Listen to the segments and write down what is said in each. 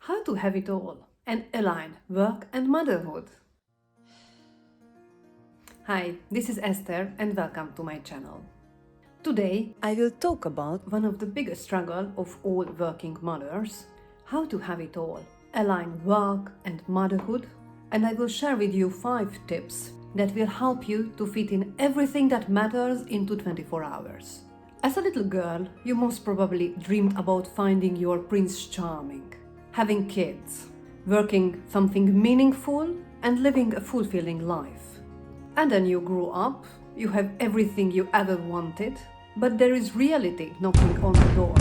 How to have it all and align work and motherhood. Hi, this is Esther and welcome to my channel. Today I will talk about one of the biggest struggles of all working mothers, how to have it all, align work and motherhood, and I will share with you 5 tips that will help you to fit in everything that matters into 24 hours. As a little girl, you most probably dreamed about finding your Prince Charming, having kids, working something meaningful and living a fulfilling life. And then you grew up, you have everything you ever wanted, but there is reality knocking on the door.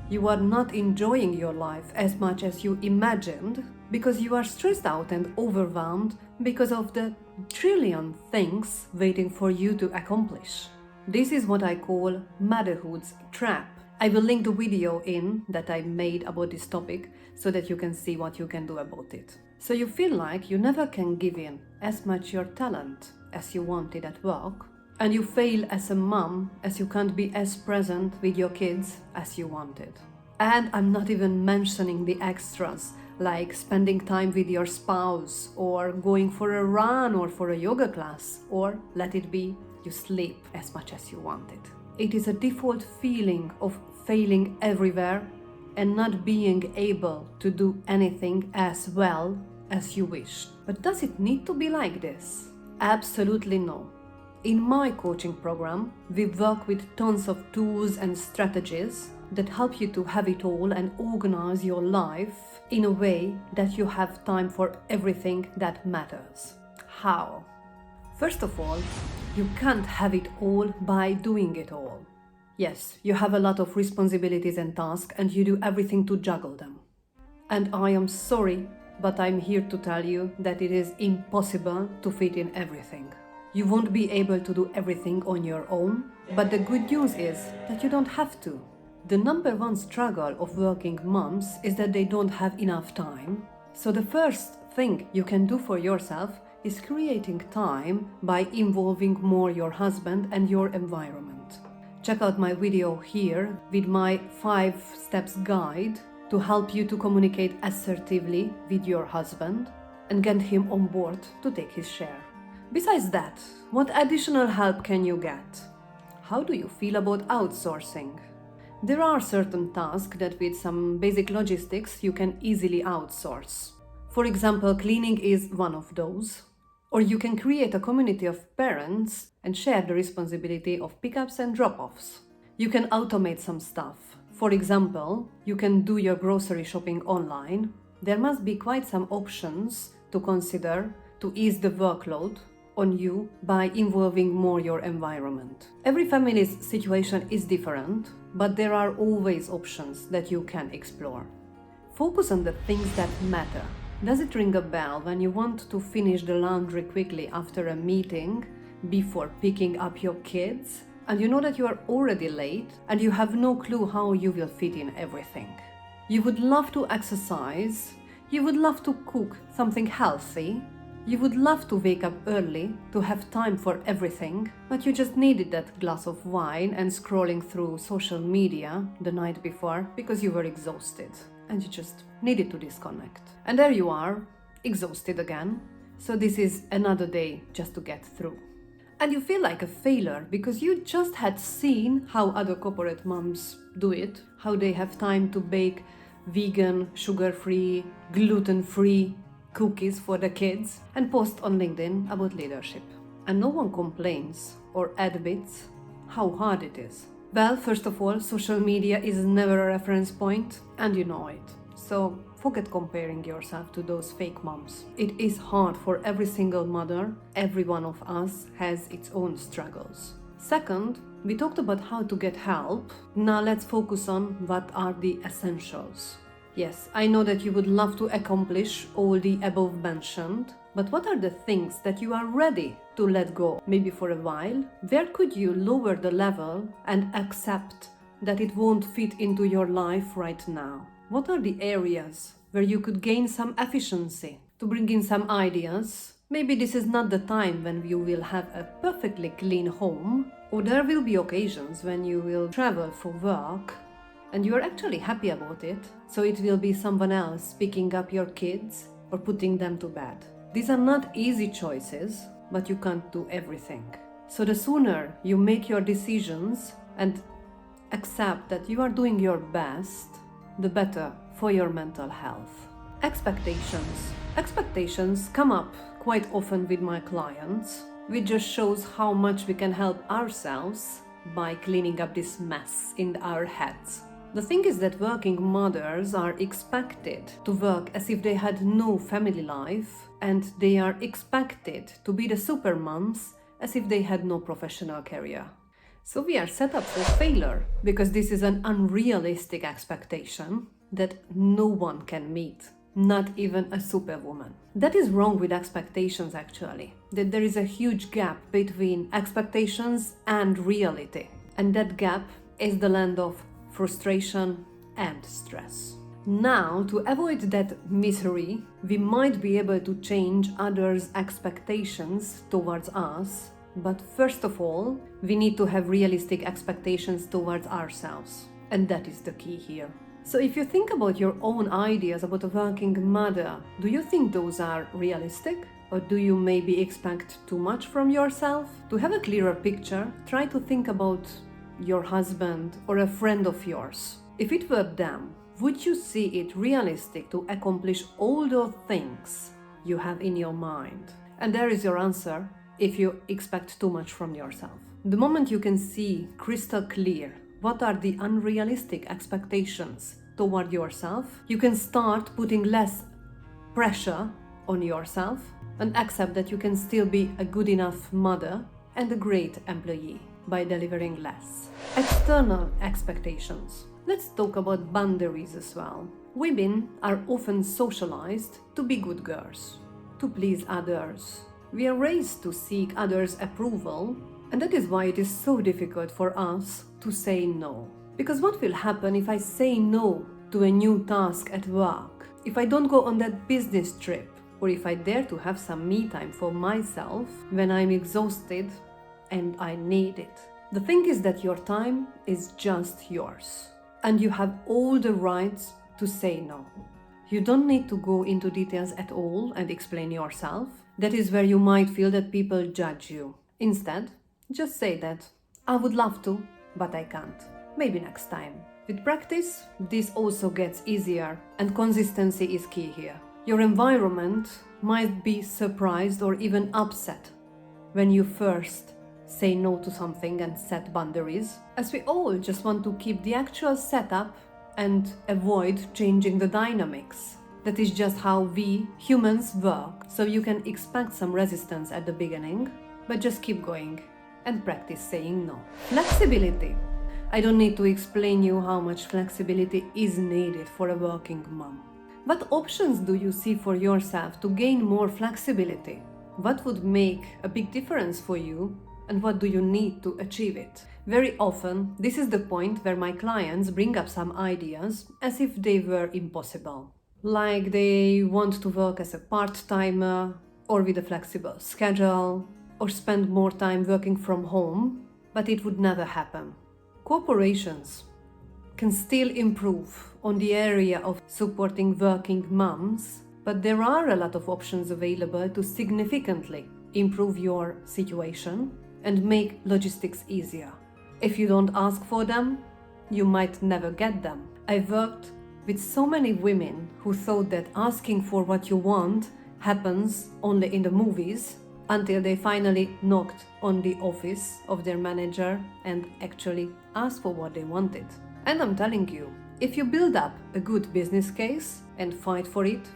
You are not enjoying your life as much as you imagined because you are stressed out and overwhelmed because of the trillion things waiting for you to accomplish. This is what I call motherhood's trap. I will link the video in that I made about this topic so that you can see what you can do about it. So you feel like you never can give in as much your talent as you wanted at work, and you fail as a mom as you can't be as present with your kids as you wanted. And I'm not even mentioning the extras like spending time with your spouse or going for a run or for a yoga class, or let it be you sleep as much as you wanted. It is a default feeling of failing everywhere and not being able to do anything as well as you wish. But does it need to be like this? Absolutely no. In my coaching program, we work with tons of tools and strategies that help you to have it all and organize your life in a way that you have time for everything that matters. How? First of all, you can't have it all by doing it all. Yes, you have a lot of responsibilities and tasks and you do everything to juggle them. And I am sorry, but I'm here to tell you that it is impossible to fit in everything. You won't be able to do everything on your own, but the good news is that you don't have to. The number one struggle of working moms is that they don't have enough time. So the first thing you can do for yourself is creating time by involving more your husband and your environment. Check out my video here with my 5 steps guide to help you to communicate assertively with your husband and get him on board to take his share. Besides that, what additional help can you get? How do you feel about outsourcing? There are certain tasks that with some basic logistics you can easily outsource. For example, cleaning is one of those. Or you can create a community of parents and share the responsibility of pickups and drop-offs. You can automate some stuff. For example, you can do your grocery shopping online. There must be quite some options to consider to ease the workload on you by involving more your environment. Every family's situation is different, but there are always options that you can explore. Focus on the things that matter. Does it ring a bell when you want to finish the laundry quickly after a meeting before picking up your kids? And you know that you are already late and you have no clue how you will fit in everything. You would love to exercise, you would love to cook something healthy, you would love to wake up early to have time for everything, but you just needed that glass of wine and scrolling through social media the night before because you were exhausted and you just needed to disconnect. And there you are, exhausted again. So this is another day just to get through. And you feel like a failure because you just had seen how other corporate moms do it, how they have time to bake vegan, sugar-free, gluten-free cookies for the kids and post on LinkedIn about leadership. And no one complains or admits how hard it is. Well, first of all, social media is never a reference point and you know it. So forget comparing yourself to those fake moms. It is hard for every single mother. Every one of us has its own struggles. Second, we talked about how to get help. Now let's focus on what are the essentials. Yes, I know that you would love to accomplish all the above mentioned, but what are the things that you are ready to let go, maybe for a while? Where could you lower the level and accept that it won't fit into your life right now? What are the areas where you could gain some efficiency to bring in some ideas? Maybe this is not the time when you will have a perfectly clean home, or there will be occasions when you will travel for work and you are actually happy about it, so it will be someone else picking up your kids or putting them to bed. These are not easy choices, but you can't do everything. So the sooner you make your decisions and accept that you are doing your best, the better for your mental health. Expectations. Expectations come up quite often with my clients, which just shows how much we can help ourselves by cleaning up this mess in our heads. The thing is that working mothers are expected to work as if they had no family life, and they are expected to be the super moms as if they had no professional career. So we are set up for failure because this is an unrealistic expectation that no one can meet, not even a superwoman. That is wrong with expectations actually, that there is a huge gap between expectations and reality. And that gap is the land of frustration and stress. Now, to avoid that misery, we might be able to change others' expectations towards us, but first of all, we need to have realistic expectations towards ourselves. And that is the key here. So if you think about your own ideas about a working mother, do you think those are realistic? Or do you maybe expect too much from yourself? To have a clearer picture, try to think about your husband or a friend of yours. If it were them, would you see it realistic to accomplish all those things you have in your mind? And there is your answer if you expect too much from yourself. The moment you can see crystal clear what are the unrealistic expectations toward yourself, you can start putting less pressure on yourself and accept that you can still be a good enough mother and a great employee by delivering less. External expectations. Let's talk about boundaries as well. Women are often socialized to be good girls, to please others. We are raised to seek others' approval, and that is why it is so difficult for us to say no. Because what will happen if I say no to a new task at work? If I don't go on that business trip, or if I dare to have some me time for myself when I'm exhausted and I need it? The thing is that your time is just yours, and you have all the rights to say no. You don't need to go into details at all and explain yourself. That is where you might feel that people judge you. Instead, just say that I would love to, but I can't. Maybe next time. With practice, this also gets easier, and consistency is key here. Your environment might be surprised or even upset when you first say no to something and set boundaries, as we all just want to keep the actual setup and avoid changing the dynamics. That is just how we humans work, so you can expect some resistance at the beginning, but just keep going and practice saying no. Flexibility. I don't need to explain you how much flexibility is needed for a working mom. What options do you see for yourself to gain more flexibility? What would make a big difference for you, and what do you need to achieve it? Very often, this is the point where my clients bring up some ideas as if they were impossible. Like they want to work as a part-timer, or with a flexible schedule, or spend more time working from home, but it would never happen. Corporations can still improve on the area of supporting working moms, but there are a lot of options available to significantly improve your situation and make logistics easier. If you don't ask for them, you might never get them. I've worked with so many women who thought that asking for what you want happens only in the movies, until they finally knocked on the office of their manager and actually asked for what they wanted. And I'm telling you, if you build up a good business case and fight for it,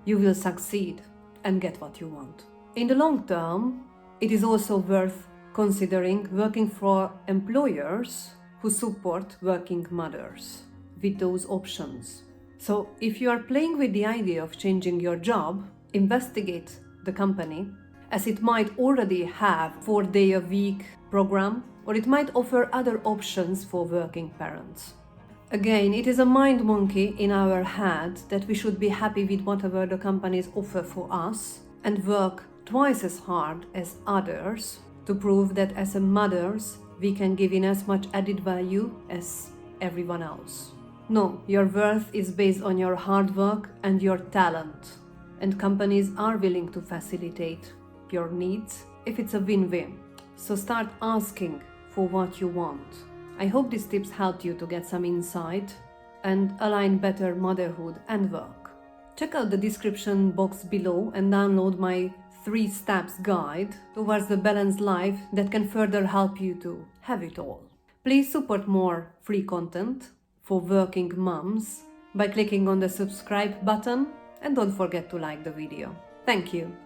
you will succeed and get what you want. In the long term, it is also worth considering working for employers who support working mothers with those options. So if you are playing with the idea of changing your job, investigate the company, as it might already have 4-day-a-week program, or it might offer other options for working parents. Again, it is a mind monkey in our head that we should be happy with whatever the companies offer for us and work twice as hard as others to prove that as a mothers we can give in as much added value as everyone else. No, your worth is based on your hard work and your talent. And companies are willing to facilitate your needs if it's a win-win. So start asking for what you want. I hope these tips helped you to get some insight and align better motherhood and work. Check out the description box below and download my 3 steps guide towards the balanced life that can further help you to have it all. Please support more free content for working moms by clicking on the subscribe button and don't forget to like the video. Thank you.